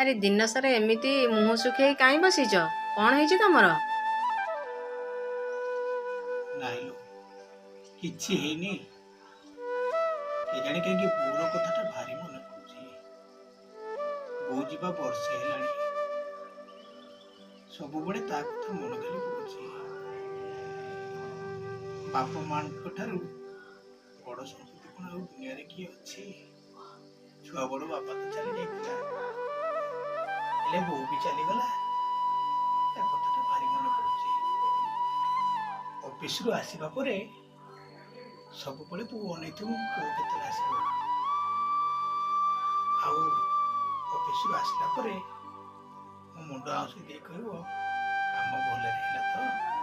ଆରେ ଦିନ ସାରା ଏମିତି ମୁହଁ ଶୁଖେଇ କାହିଁ ବସିଛ? କଣ ହେଇଛି ତମର? ନାଇଲୋ, କିଛି ହେଇନି। କେଜାଣି କାହିଁକି ବୋଉର କଥାଟା ଭାରି ମନେ ପଡୁଛି। ବୋଉ ଯିବା ବର୍ଷେ ହେଲାଣି, ସବୁବେଳେ ତା କଥା ମନେ ଖାଲି ପଡୁଛି। ବାପ ମାଙ୍କ ଠାରୁ ବଡ ସମ୍ପତ୍ତି କଣ ଆଉ ଦୁନିଆରେ କିଏ ଅଛି? ଛୁଆ ବଡ ବାପା ତ ଚାଲି ଯାଇଥିଲା, ହେଲେ ବୋଉ ବି ଚାଲିଗଲା। ତା କଥାଟା ଭାରି ମନେ ପଡୁଛି। ଅଫିସରୁ ଆସିବା ପରେ ସବୁବେଳେ ତୁ ଅନେଇଥିବୁ ପୁଅ କେତେବେଳେ ଆସିବ। ଆଉ ଅଫିସରୁ ଆସିଲା ପରେ ମୋ ମୁଣ୍ଡ ଆଉଁସି ଦେଇ କହିବ, କାମ ଭଲରେ ହେଲା ତ?